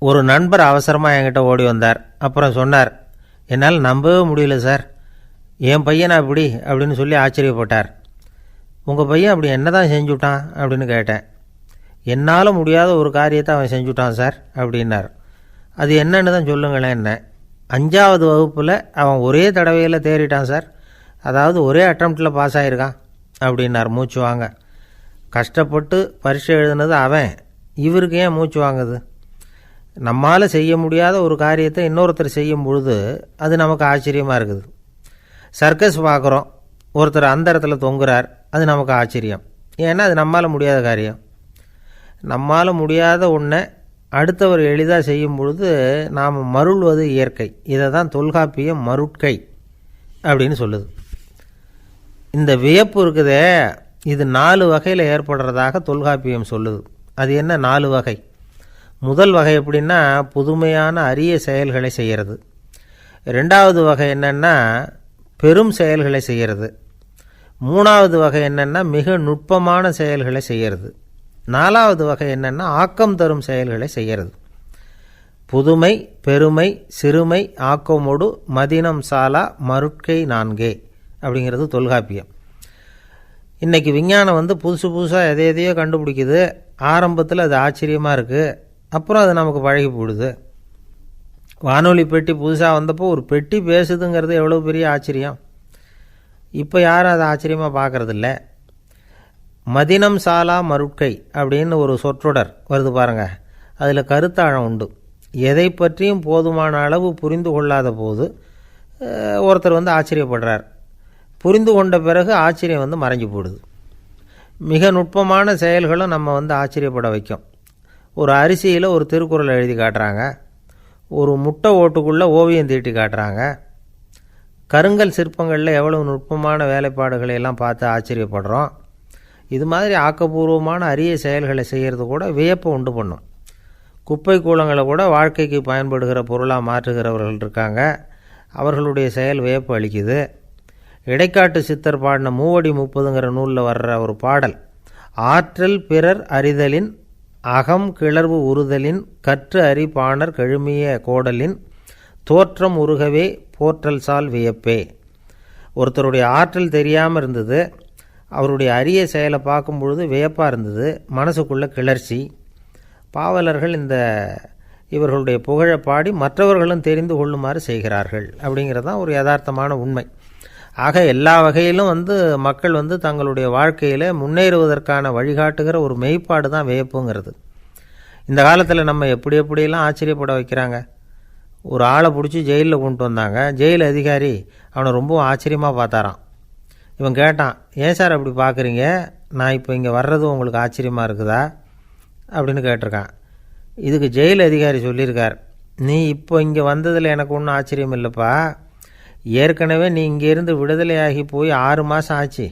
ஒரு நண்பர் அவசரமாக என்கிட்ட ஓடி வந்தார். அப்புறம் சொன்னார், என்னால் நம்பவே முடியல சார், என் பையனா அப்படி அப்படின்னு சொல்லி ஆச்சரியப்பட்டார். உங்கள் பையன் அப்படி என்ன தான் செஞ்சுட்டான் அப்படின்னு கேட்டேன். என்னால் முடியாத ஒரு காரியத்தை அவன் செஞ்சுட்டான் சார் அப்படின்னார். அது என்னன்னு தான் சொல்லுங்களேன். என்ன 5வது வகுப்பில் அவன் ஒரே தடவையில் தேறிட்டான் சார், அதாவது ஒரே அட்டம்ப்டில் பாஸ் ஆகிருக்கான் அப்படின்னார் மூச்சு வாங்க. கஷ்டப்பட்டு பரீட்சை எழுதுனது அவன், இவருக்கு ஏன் மூச்சு வாங்குது? நம்மால் செய்ய முடியாத ஒரு காரியத்தை இன்னொருத்தர் செய்யும் பொழுது அது நமக்கு ஆச்சரியமாக இருக்குது. சர்க்கஸ் பார்க்குறோம், ஒருத்தர் அந்த இடத்துல தொங்குறார், அது நமக்கு ஆச்சரியம். ஏன்னா அது நம்மால் முடியாத காரியம். நம்மால் முடியாத ஒன்றை அடுத்தவர் எளிதாக செய்யும் பொழுது நாம் மருள்வது இயற்கை. இதை தான் தொல்காப்பியம் மருட்கை அப்படின்னு சொல்லுது. இந்த வியப்பு இருக்குதே, இது 4 வகையில் ஏற்படுறதாக தொல்காப்பியம் சொல்லுது. அது என்ன 4 வகை? முதல் வகை எப்படின்னா புதுமையான அரிய செயல்களை செய்கிறது. 2வது வகை என்னென்னா பெரும் செயல்களை செய்கிறது. 3வது வகை என்னென்னா மிக நுட்பமான செயல்களை செய்கிறது. 4வது வகை என்னென்னா ஆக்கம் தரும் செயல்களை செய்கிறது. புதுமை, பெருமை, சிறுமை, ஆக்கமோடு மதினம் சாலா மருட்கை 4 அப்படிங்கிறது தொல்காப்பியம். இன்றைக்கி விஞ்ஞானம் புதுசு புதுசாக எதையோ கண்டுபிடிக்குது. ஆரம்பத்தில் அது ஆச்சரியமாக இருக்குது, அப்புறம் அது நமக்கு பழகி போடுது. வானொலி பெட்டி புதுசாக வந்தப்போ ஒரு பெட்டி பேசுதுங்கிறது எவ்வளோ பெரிய ஆச்சரியம். இப்போ யாரும் அதை ஆச்சரியமாக பார்க்குறதில்ல. மதினம் சாலா மருட்கை அப்படின்னு ஒரு சொற்றொடர் வருது பாருங்கள், அதில் கருத்தாழம் உண்டு. எதை பற்றியும் போதுமான அளவு புரிந்து கொள்ளாத போது ஒருத்தர் ஆச்சரியப்படுறார். புரிந்து கொண்ட பிறகு ஆச்சரியம் மறைஞ்சு போடுது. மிக நுட்பமான செயல்களும் நம்ம ஆச்சரியப்பட வைக்கும். ஒரு அரிசியில் ஒரு திருக்குறள் எழுதி காட்டுறாங்க, ஒரு முட்டை ஓட்டுக்குள்ளே ஓவியம் தீட்டி காட்டுறாங்க. கருங்கல் சிற்பங்களில் எவ்வளவு நுட்பமான வேலைப்பாடுகளை எல்லாம் பார்த்து ஆச்சரியப்படுறோம். இது மாதிரி ஆக்கப்பூர்வமான அரிய செயல்களை செய்கிறது கூட வியப்பை உண்டு பண்ணும். குப்பை கூலங்களை கூட வாழ்க்கைக்கு பயன்படுகிற பொருளாக மாற்றுகிறவர்கள் இருக்காங்க. அவர்களுடைய செயல் வியப்பு அளிக்குது. இடைக்காட்டு சித்தர் பாடின 30 நூலில் வர்ற ஒரு பாடல், ஆற்றல் பிறர் அறிதலின் அகம் கிளர்வு உறுதலின் கற்று அறி பாணர் கழுமிய கோடலின் தோற்றம் உருகவே போற்றல் சால் வியப்பே. ஒருத்தருடைய ஆற்றல் தெரியாமல் இருந்தது, அவருடைய அரிய செயலை பார்க்கும் பொழுது வியப்பாக இருந்தது, மனசுக்குள்ள கிளர்ச்சி. பாவலர்கள் இவர்களுடைய புகழை பாடி மற்றவர்களும் தெரிந்து கொள்ளுமாறு செய்கிறார்கள் அப்படிங்கிறது தான் ஒரு யதார்த்தமான உண்மை. ஆக எல்லா வகையிலும் மக்கள் தங்களுடைய வாழ்க்கையில் முன்னேறுவதற்கான வழிகாட்டுகிற ஒரு மெய்ப்பாடு தான் வியப்புங்கிறது. இந்த காலத்தில் நம்ம எப்படியெல்லாம் ஆச்சரியப்பட வைக்கிறாங்க. ஒரு ஆளை பிடிச்சி ஜெயிலில் கொண்டு வந்தாங்க. ஜெயில் அதிகாரி அவனை ரொம்ப ஆச்சரியமாக பார்த்தாராம். இவன் கேட்டான், ஏன் சார் அப்படி பார்க்குறீங்க, நான் இப்போ இங்கே வர்றது உங்களுக்கு ஆச்சரியமாக இருக்குதா அப்படின்னு கேட்டிருக்கான். இதுக்கு ஜெயில் அதிகாரி சொல்லியிருக்கார், நீ இப்போ இங்கே வந்ததில் எனக்கு ஒன்றும் ஆச்சரியம் இல்லைப்பா, ஏற்கனவே நீ இங்கேருந்து விடுதலையாகி போய் 6 மாதம் ஆச்சு,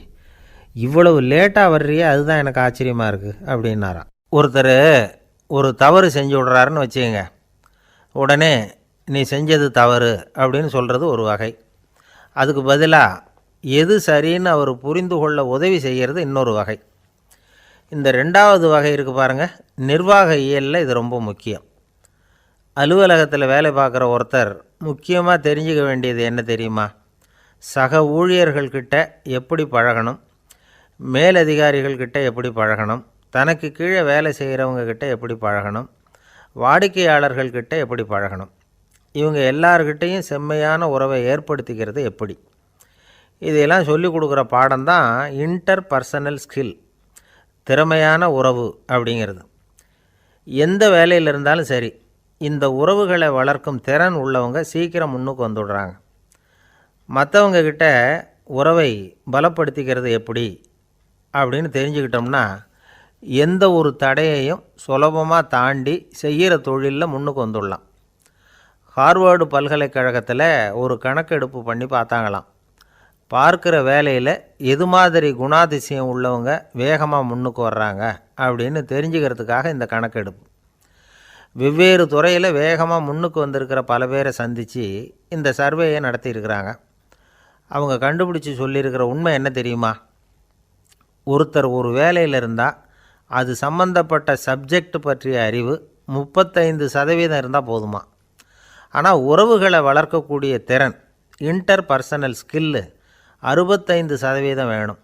இவ்வளவு லேட்டாக வர்றியே அதுதான் எனக்கு ஆச்சரியமாக இருக்குது அப்படின்னாராம். ஒருத்தர் ஒரு தவறு செஞ்சு விட்றாருன்னு வச்சுக்கோங்க, உடனே நீ செஞ்சது தவறு அப்படின்னு சொல்கிறது ஒரு வகை. அதுக்கு பதிலாக எது சரின்னு அவர் புரிந்து கொள்ள உதவி செய்கிறது இன்னொரு வகை. இந்த 2வது வகை இருக்குது பாருங்கள், நிர்வாக இயலில் இது ரொம்ப முக்கியம். அலுவலகத்தில் வேலை பார்க்குற ஒருத்தர் முக்கியமாக தெரிஞ்சுக்க வேண்டியது என்ன தெரியுமா? சக ஊழியர்கள்கிட்ட எப்படி பழகணும், மேலதிகாரிகள்கிட்ட எப்படி பழகணும், தனக்கு கீழே வேலை செய்கிறவங்கக்கிட்ட எப்படி பழகணும், வாடிக்கையாளர்கள்கிட்ட எப்படி பழகணும், இவங்க எல்லார்கிட்டையும் செம்மையான உறவை ஏற்படுத்திக்கிறது எப்படி. இதையெல்லாம் சொல்லிக் கொடுக்குற பாடம் தான் இன்டர் பர்சனல் ஸ்கில், திறமையான உறவு அப்படிங்கிறது. எந்த வேலையில் இருந்தாலும் சரி, இந்த உறவுகளை வளர்க்கும் திறன் உள்ளவங்க சீக்கிரம் முன்னுக்கு வந்துடுறாங்க. மற்றவங்கக்கிட்ட உறவை பலப்படுத்திக்கிறது எப்படி அப்படின்னு தெரிஞ்சுக்கிட்டோம்னா எந்த ஒரு தடையையும் சுலபமாக தாண்டி செய்கிற தொழிலில் முன்னுக்கு வந்துடலாம். ஹார்வர்டு பல்கலைக்கழகத்தில் ஒரு கணக்கெடுப்பு பண்ணி பார்த்தாங்களாம். பார்க்குற வேலையில் எது மாதிரி குணாதிசயம் உள்ளவங்க வேகமாக முன்னுக்கு வர்றாங்க அப்படின்னு தெரிஞ்சுக்கிறதுக்காக இந்த கணக்கெடுப்பு. வெவ்வேறு துறையில் வேகமாக முன்னுக்கு வந்திருக்கிற பல பேரை சந்தித்து இந்த சர்வேயை நடத்தியிருக்கிறாங்க. அவங்க கண்டுபிடிச்சி சொல்லியிருக்கிற உண்மை என்ன தெரியுமா? ஒருத்தர் ஒரு வேலையில் இருந்தால் அது சம்பந்தப்பட்ட சப்ஜெக்ட் பற்றிய அறிவு 35% இருந்தால் போதுமா. ஆனால் உறவுகளை வளர்க்கக்கூடிய திறன், இன்டர் பர்சனல் ஸ்கில்லு 65% வேணும்.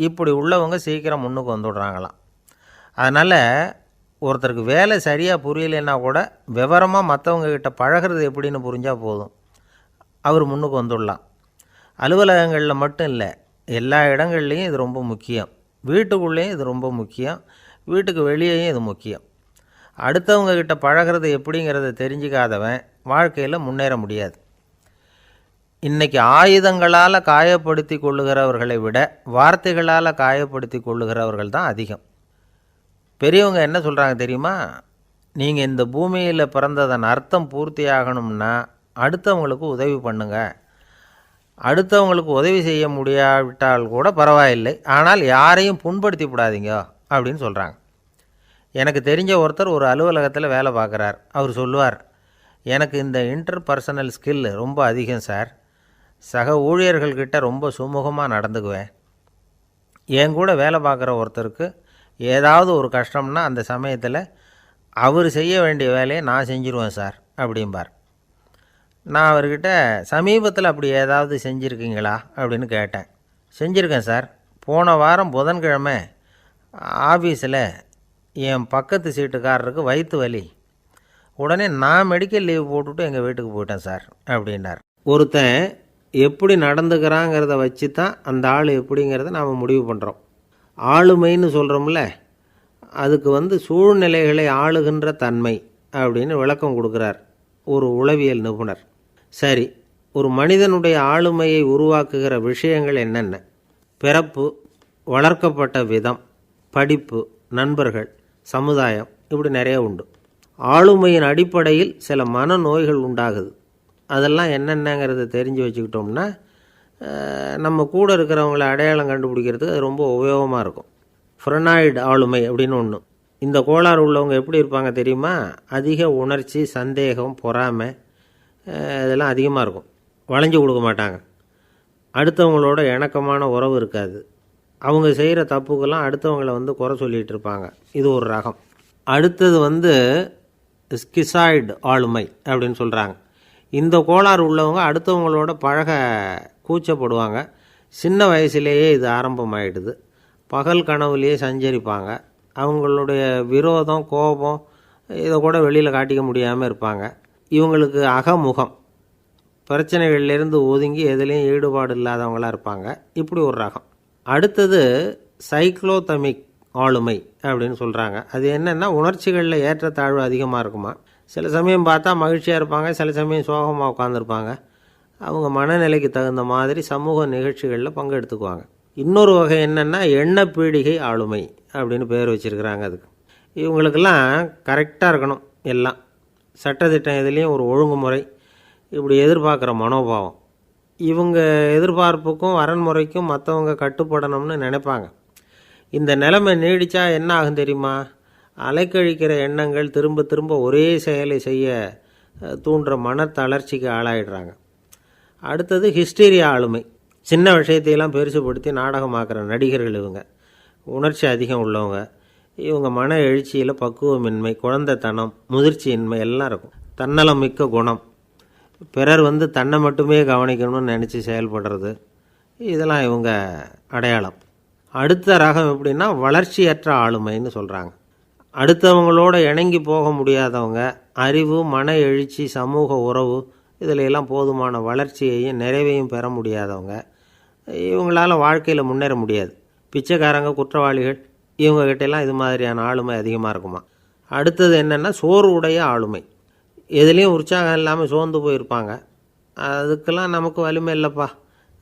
இப்படி உள்ளவங்க சீக்கிரம் முன்னுக்கு வந்துடுறாங்களாம். அதனால் ஒருத்தருக்கு வேலை சரியாக புரியலைன்னா கூட விவரமாக மற்றவங்கக்கிட்ட பழகிறது எப்படின்னு புரிஞ்சால் போதும், அவர் முன்னுக்கு வந்துடலாம். அலுவலகங்களில் மட்டும் இல்லை, எல்லா இடங்கள்லேயும் இது ரொம்ப முக்கியம். வீட்டுக்குள்ளேயும் இது ரொம்ப முக்கியம், வீட்டுக்கு வெளியேயும் இது முக்கியம். அடுத்தவங்கக்கிட்ட பழகிறது எப்படிங்கிறத தெரிஞ்சிக்காதவன் வாழ்க்கையில் முன்னேற முடியாது. இன்றைக்கி ஆயுதங்களால் காயப்படுத்தி கொள்ளுகிறவர்களை விட வார்த்தைகளால் காயப்படுத்தி கொள்ளுகிறவர்கள் தான் அதிகம். பெரியவங்க என்ன சொல்கிறாங்க தெரியுமா? நீங்கள் இந்த பூமியில் பிறந்ததன் அர்த்தம் பூர்த்தி ஆகணும்னா அடுத்தவங்களுக்கு உதவி பண்ணுங்க. அடுத்தவங்களுக்கு உதவி செய்ய முடியாவிட்டால் கூட பரவாயில்லை, ஆனால் யாரையும் புண்படுத்தி விடாதீங்க அப்படின்னு சொல்கிறாங்க. எனக்கு தெரிஞ்ச ஒருத்தர் ஒரு அலுவலகத்தில் வேலை பார்க்குறார். அவர் சொல்லுவார், எனக்கு இந்த இன்டர் பர்சனல் ஸ்கில் ரொம்ப அதிகம் சார். சக ஊழியர்கள்கிட்ட ரொம்ப சுமூகமாக நடந்துக்குவேன். என் கூட வேலை பார்க்குற ஒருத்தருக்கு ஏதாவது ஒரு கஷ்டம்னா அந்த சமயத்தில் அவர் செய்ய வேண்டிய வேலையை நான் செஞ்சுருவேன் சார் அப்படிம்பார். நான் அவர்கிட்ட சமீபத்தில் அப்படி ஏதாவது செஞ்சுருக்கீங்களா அப்படின்னு கேட்டேன். செஞ்சுருக்கேன் சார். போன வாரம் புதன்கிழமை ஆஃபீஸில் என் பக்கத்து சீட்டுக்காரருக்கு வயிற்று வலி. உடனே நான் மெடிக்கல் லீவ் போட்டுவிட்டு எங்கள் வீட்டுக்கு போயிட்டேன் சார் அப்படின்னார். ஒருத்தன் எப்படி நடந்துக்கிறாங்கிறத வச்சு தான் அந்த ஆள் எப்படிங்கிறத நாம் முடிவு பண்ணுறோம். ஆளுமைன்னு சொல்கிறோம்ல, அதுக்கு சூழ்நிலைகளை ஆளுகின்ற தன்மை அப்படின்னு விளக்கம் கொடுக்குறார் ஒரு உளவியல் நிபுணர். சரி, ஒரு மனிதனுடைய ஆளுமையை உருவாக்குகிற விஷயங்கள் என்னென்ன? பிறப்பு, வளர்க்கப்பட்ட விதம், படிப்பு, நண்பர்கள், சமுதாயம், இப்படி நிறைய உண்டு. ஆளுமையின் அடிப்படையில் சில மனநோய்கள் உண்டாகுது. அதெல்லாம் என்னென்னங்கிறத தெரிஞ்சு வச்சுக்கிட்டோம்னா நம்ம கூட இருக்கிறவங்கள அடையாளம் கண்டுபிடிக்கிறதுக்கு அது ரொம்ப உபயோகமாக இருக்கும். ஃப்ரெனாய்டு ஆளுமை அப்படின்னு ஒன்று. இந்த கோளாறு உள்ளவங்க எப்படி இருப்பாங்க தெரியுமா? அதிக உணர்ச்சி, சந்தேகம், பொறாமை இதெல்லாம் அதிகமாக இருக்கும். வளைஞ்சு கொடுக்க மாட்டாங்க. அடுத்தவங்களோட இணக்கமான உறவு இருக்காது. அவங்க செய்கிற தப்புக்கெல்லாம் அடுத்தவங்களை குறை சொல்லிகிட்டு இருப்பாங்க. இது ஒரு ரகம். அடுத்தது ஸ்கிசாய்டு ஆளுமை அப்படின்னு சொல்கிறாங்க. இந்த கோளாறு உள்ளவங்க அடுத்தவங்களோட பழக கூச்சப்படுவாங்க. சின்ன வயசுலேயே இது ஆரம்பமாயிடுது. பகல் கனவுலேயே சஞ்சரிப்பாங்க. அவங்களுடைய விரோதம், கோபம் இதை கூட வெளியில் காட்டிக்க முடியாமல் இருப்பாங்க. இவங்களுக்கு அகமுகம், பிரச்சனைகள்லேருந்து ஒதுங்கி எதுலேயும் ஈடுபாடு இல்லாதவங்களாக இருப்பாங்க. இப்படி ஒரு ரகம். அடுத்தது சைக்ளோதமிக் ஆளுமை அப்படின்னு சொல்கிறாங்க. அது என்னென்னா, உணர்ச்சிகளில் ஏற்றத்தாழ்வு அதிகமாக இருக்குமா. சில சமயம் பார்த்தா மகிழ்ச்சியாக இருப்பாங்க, சில சமயம் சோகமாக உட்காந்துருப்பாங்க. அவங்க மனநிலைக்கு தகுந்த மாதிரி சமூக நிகழ்ச்சிகளில் பங்கெடுத்துக்குவாங்க. இன்னொரு வகை என்னென்னா எண்ணப்பீடிகை ஆளுமை அப்படின்னு பேர் வச்சுருக்கிறாங்க. அதுக்கு இவங்களுக்கெல்லாம் கரெக்டாக இருக்கணும். எல்லாம் சட்டத்திட்டம், எதுலேயும் ஒரு ஒழுங்குமுறை, இப்படி எதிர்பார்க்குற மனோபாவம். இவங்க எதிர்பார்ப்புக்கும் வரன்முறைக்கும் மற்றவங்க கட்டுப்படணும்னு நினைப்பாங்க. இந்த நிலைமை நீடித்தா என்ன ஆகும் தெரியுமா? அலைக்கழிக்கிற எண்ணங்கள், திரும்ப திரும்ப ஒரே செயலை செய்ய தூண்டுற மனத்தளர்ச்சிக்கு ஆளாயிடுறாங்க. அடுத்தது ஹிஸ்டீரியா ஆளுமை. சின்ன விஷயத்தையெல்லாம் பெருசுப்படுத்தி நாடகமாக்குற நடிகர்கள் இவங்க. உணர்ச்சி அதிகம் உள்ளவங்க. இவங்க மன எழுச்சியில் பக்குவமின்மை, குழந்தைத்தனம், முதிர்ச்சியின்மை எல்லாம் இருக்கும். தன்னலம் மிக்க குணம். பிறர் தன்னை மட்டுமே கவனிக்கணும்னு நினச்சி செயல்படுறது, இதெல்லாம் இவங்க அடையாளம். அடுத்த ரகம் எப்படின்னா வளர்ச்சியற்ற ஆளுமைன்னு சொல்கிறாங்க. அடுத்தவங்களோட இணங்கி போக முடியாதவங்க. அறிவு, மன எழுச்சி, சமூக உறவு இதில் எல்லாம் போதுமான வளர்ச்சியையும் நிறைவையும் பெற முடியாதவங்க. இவங்களால் வாழ்க்கையில் முன்னேற முடியாது. பிச்சைக்காரங்க, குற்றவாளிகள், இவங்ககிட்டெல்லாம் இது மாதிரியான ஆளுமை அதிகமாக இருக்குமா. அடுத்தது என்னென்னா சோர்வுடைய ஆளுமை. எதுலேயும் உற்சாகம் இல்லாமல் சோர்ந்து போயிருப்பாங்க. அதுக்கெல்லாம் நமக்கு வலிமை இல்லைப்பா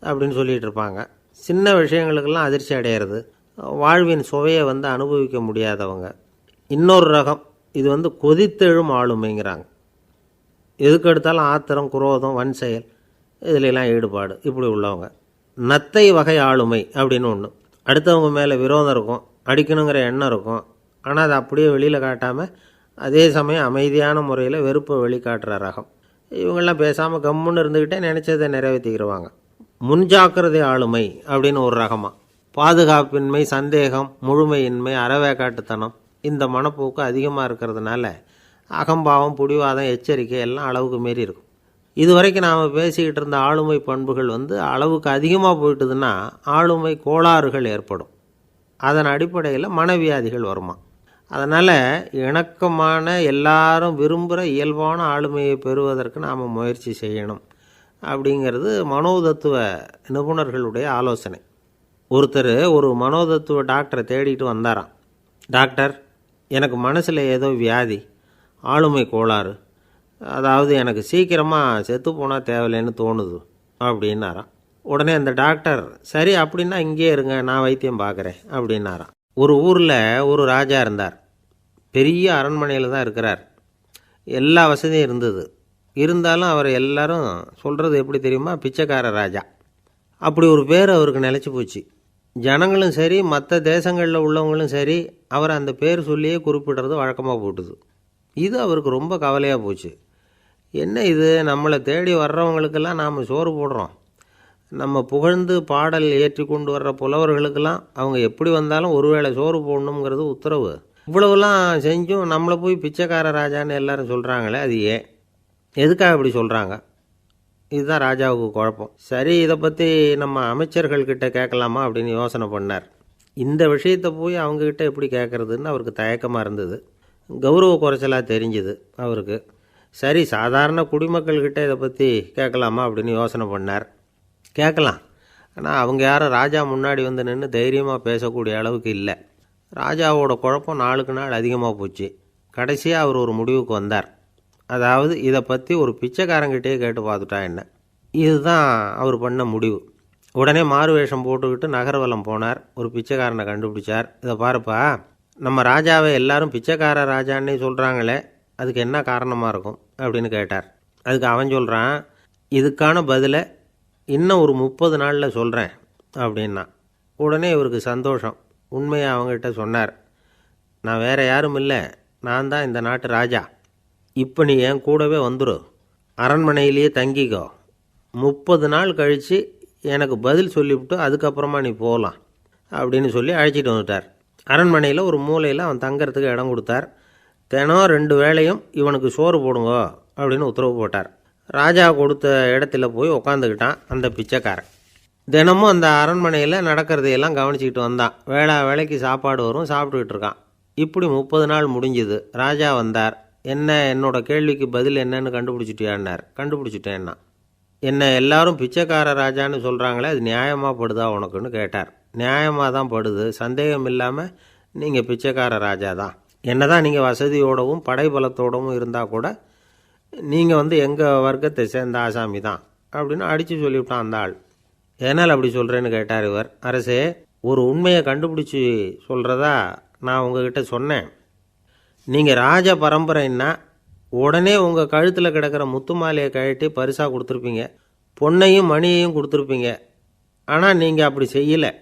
அப்படின்னு சொல்லிகிட்டு இருப்பாங்க. சின்ன விஷயங்களுக்கெல்லாம் அதிர்ச்சி அடையிறது. வாழ்வின் சுவையை அனுபவிக்க முடியாதவங்க. இன்னொரு ரகம் இது கொதித்தெழும் ஆளுமைங்கிறாங்க. எதுக்கு எடுத்தாலும் ஆத்திரம், குரோதம், வன் செயல் இதிலெல்லாம் ஈடுபாடு, இப்படி உள்ளவங்க. நத்தை வகை ஆளுமை அப்படின்னு ஒன்று. அடுத்தவங்க மேலே விரோதம் இருக்கும், அடிக்கணுங்கிற எண்ணம் இருக்கும். ஆனால் அதை அப்படியே வெளியில் காட்டாமல் அதே சமயம் அமைதியான முறையில் வெறுப்பை வெளிக்காட்டுற ரகம். இவங்கெல்லாம் பேசாமல் கம்முன்னு இருந்துக்கிட்டே நினச்சதை நிறைவேற்றிக்கிடுவாங்க. முன்ஜாக்கிரதை ஆளுமை அப்படின்னு ஒரு ரகமாக. பாதுகாப்பின்மை, சந்தேகம், முழுமையின்மை, அறவேக்காட்டுத்தனம் இந்த மனப்போக்கு அதிகமாக இருக்கிறதுனால அகம்பாவம், பிடிவாதம், எச்சரிக்கை எல்லாம் அளவுக்கு மீறி இருக்கும். இது வரைக்கும் நாம் பேசிக்கிட்டு இருந்த ஆளுமை பண்புகள் அளவுக்கு அதிகமாக போயிட்டுதுன்னா ஆளுமை கோளாறுகள் ஏற்படும். அதன் அடிப்படையில் மனவியாதிகள் வருமா. அதனால் இணக்கமான எல்லாரும் விரும்புகிற இயல்பான ஆளுமையை பெறுவதற்கு நாம் முயற்சி செய்யணும் அப்படிங்கிறது மனோதத்துவ நிபுணர்களுடைய ஆலோசனை. ஒருத்தர் ஒரு மனோதத்துவ டாக்டரை தேடிட்டு வந்தாராம். டாக்டர், எனக்கு மனசில் ஏதோ வியாதி, ஆளுமை கோளாறு, அதாவது எனக்கு சீக்கிரமாக செத்து போனால் தேவையில்லைன்னு தோணுது அப்படின்னாராம். உடனே அந்த டாக்டர், சரி அப்படின்னா இங்கே இருங்க, நான் வைத்தியம் பார்க்குறேன் அப்படின்னாராம். ஒரு ஊரில் ஒரு ராஜா இருந்தார். பெரிய அரண்மனையில் தான் இருக்கிறார். எல்லா வசதியும் இருந்தது. இருந்தாலும் அவர் எல்லாரும் சொல்கிறது எப்படி தெரியுமா, பிச்சைக்கார ராஜா. அப்படி ஒரு பேர் அவருக்கு நிலச்சி போச்சு. ஜனங்களும் சரி, மற்ற தேசங்களில் உள்ளவங்களும் சரி, அவர் அந்த பேர் சொல்லியே குறிப்பிடுறது வழக்கமாக போட்டுது. இது அவருக்கு ரொம்ப கவலையாக போச்சு. என்ன இது, நம்மளை தேடி வர்றவங்களுக்கெல்லாம் நாம் சோறு போடுறோம், நம்ம புகழ்ந்து பாடல் ஏற்றி கொண்டு வர்ற புலவர்களுக்கெல்லாம் அவங்க எப்படி வந்தாலும் ஒருவேளை சோறு போடணுங்கிறது உத்தரவு. இவ்வளவுலாம் செஞ்சும் நம்மளை போய் பிச்சைக்கார ராஜான்னு எல்லாரும் சொல்கிறாங்களே, அது ஏன், எதுக்காக இப்படி சொல்கிறாங்க? இதுதான் ராஜாவுக்கு குழப்பம். சரி, இதை பற்றி நம்ம அமைச்சர்கள்கிட்ட கேட்கலாமா அப்படின்னு யோசனை பண்ணார். இந்த விஷயத்தை போய் அவங்கக்கிட்ட எப்படி கேட்குறதுன்னு அவருக்கு தயக்கமாக இருந்தது. கௌரவ குறைச்சலாக தெரிஞ்சுது அவருக்கு. சரி, சாதாரண குடிமக்கள்கிட்ட இதை பற்றி கேட்கலாமா அப்படின்னு யோசனை பண்ணார். கேட்கலாம், ஆனால் அவங்க யாரும் ராஜா முன்னாடி வந்து நின்று தைரியமாக பேசக்கூடிய அளவுக்கு இல்லை. ராஜாவோட குழப்பம் நாளுக்கு நாள் அதிகமாக போச்சு. கடைசியாக அவர் ஒரு முடிவுக்கு வந்தார். அதாவது இதை பற்றி ஒரு பிச்சைக்காரங்கிட்டே கேட்டு பார்த்துட்டா என்ன. இதுதான் அவர் பண்ண முடிவு. உடனே மாறு வேஷம் போட்டுக்கிட்டு நகர்வலம் போனார். ஒரு பிச்சைக்காரனை கண்டுபிடிச்சார். இதை பாருப்பா, நம்ம ராஜாவை எல்லாரும் பிச்சைக்கார ராஜான்னே சொல்கிறாங்களே, அதுக்கு என்ன காரணமாக இருக்கும் அப்படின்னு கேட்டார். அதுக்கு அவன் சொல்கிறான், இதுக்கான பதிலை இன்னும் ஒரு 30 நாளில் சொல்கிறேன் அப்படின்னா. உடனே இவருக்கு சந்தோஷம். உண்மையை அவங்ககிட்ட சொன்னார். நான் வேறு யாரும் இல்லை, நான் தான் இந்த நாட்டு ராஜா. இப்போ நீ என் கூடவே வந்துடும், அரண்மனையிலேயே தங்கிக்கோ. 30 நாள் கழித்து எனக்கு பதில் சொல்லிவிட்டு அதுக்கப்புறமா நீ போகலாம் அப்படின்னு சொல்லி அழைச்சிட்டு வந்துட்டார். அரண்மனையில் ஒரு மூலையில் அவன் தங்கிறதுக்கு இடம் கொடுத்தார். தினம் 2 வேளையும் இவனுக்கு சோறு போடுங்க அப்படின்னு உத்தரவு போட்டார். ராஜா கொடுத்த இடத்துல போய் உக்காந்துக்கிட்டான் அந்த பிச்சைக்காரன். தினமும் அந்த அரண்மனையில் நடக்கிறதையெல்லாம் கவனிச்சிக்கிட்டு வந்தான். வேளைக்கு சாப்பாடு வரும், சாப்பிட்டுக்கிட்டு இருக்கான். இப்படி 30 நாள் முடிஞ்சுது. ராஜா வந்தார். என்ன, என்னோட கேள்விக்கு பதில் என்னன்னு கண்டுபிடிச்சிட்டியான்னார். கண்டுபிடிச்சிட்டேன்னா. என்ன எல்லாரும் பிச்சைக்கார ராஜான்னு சொல்கிறாங்களே, அது நியாயமாக படுதா உனக்குன்னு கேட்டார். நியாயமாக தான் படுது, சந்தேகம் இல்லாமல் நீங்கள் பிச்சைக்கார ராஜா தான். என்ன தான் நீங்கள் வசதியோடவும் படைபலத்தோடவும் இருந்தால் கூட நீங்கள் எங்கள் வர்க்கத்தை சேர்ந்த ஆசாமி தான் அப்படின்னு அடித்து சொல்லிவிட்டான் அந்த ஆள். ஏனால் அப்படி சொல்கிறேன்னு கேட்டார் இவர். அரசே, ஒரு உண்மையை கண்டுபிடிச்சி சொல்கிறதா நான் உங்ககிட்ட சொன்னேன். நீங்கள் ராஜ பரம்பரைன்னா உடனே உங்கள் கழுத்தில் கிடக்கிற முத்து மாலையை கழட்டி பரிசாக கொடுத்துருப்பீங்க, பொன்னையும் மணியையும் கொடுத்துருப்பீங்க. ஆனால் நீங்கள் அப்படி செய்யலை.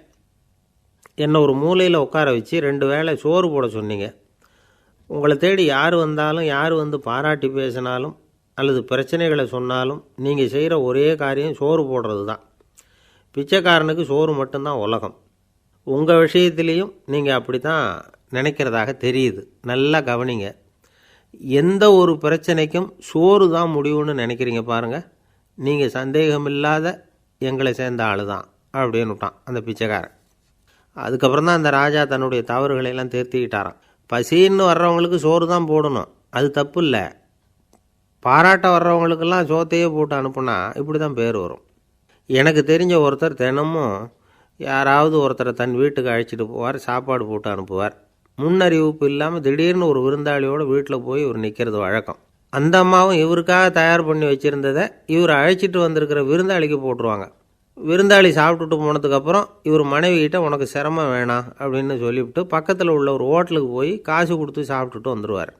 என்னை ஒரு மூலையில் உட்கார வச்சு 2 வேளை சோறு போட சொன்னீங்க. உங்களை தேடி யார் வந்தாலும், யார் வந்து பாராட்டி பேசினாலும் அல்லது பிரச்சனைகளை சொன்னாலும் நீங்கள் செய்கிற ஒரே காரியம் சோறு போடுறது தான். பிச்சைக்காரனுக்கு சோறு மட்டும்தான் உலகம். உங்கள் விஷயத்திலையும் நீங்கள் அப்படி தான் நினைக்கிறதாக தெரியுது. நல்லா கவனிங்க. எந்த ஒரு பிரச்சனைக்கும் சோறு தான் முடிவுன்னு நினைக்கிறீங்க பாருங்கள். நீங்கள் சந்தேகமில்லாத எங்களை சேர்ந்த ஆள் தான் அப்படின்னு விட்டான் அந்த பிச்சைக்காரன். அதுக்கப்புறம் தான் அந்த ராஜா தன்னுடைய தவறுகளையெல்லாம் திருத்திக்கிட்டாராம். பசின்னு வர்றவங்களுக்கு சோறு தான் போடணும், அது தப்பு இல்லை. பாராட்ட வர்றவங்களுக்கெல்லாம் சோத்தையே போட்டு அனுப்புனா இப்படி தான் பேர் வரும். எனக்கு தெரிஞ்ச ஒருத்தர் தினமும் யாராவது ஒருத்தரை தன் வீட்டுக்கு அழைச்சிட்டு போவார், சாப்பாடு போட்டு அனுப்புவார். முன்னறிவிப்பு இல்லாமல் திடீர்னு ஒரு விருந்தாளியோடு வீட்டில் போய் இவர் நிற்கிறது வழக்கம். அந்த அம்மாவும் இவருக்காக தயார் பண்ணி வச்சுருந்ததை இவர் அழைச்சிட்டு வந்திருக்கிற விருந்தாளிக்கு போட்டுருவாங்க. விருந்தாளி சாப்பிட்டுட்டு போனதுக்கப்புறம் இவர் மனைவிகிட்ட உனக்கு சிரமம் வேணாம் அப்படின்னு சொல்லிவிட்டு பக்கத்தில் உள்ள ஒரு ஹோட்டலுக்கு போய் காசு கொடுத்து சாப்பிட்டுட்டு வந்துடுவார்.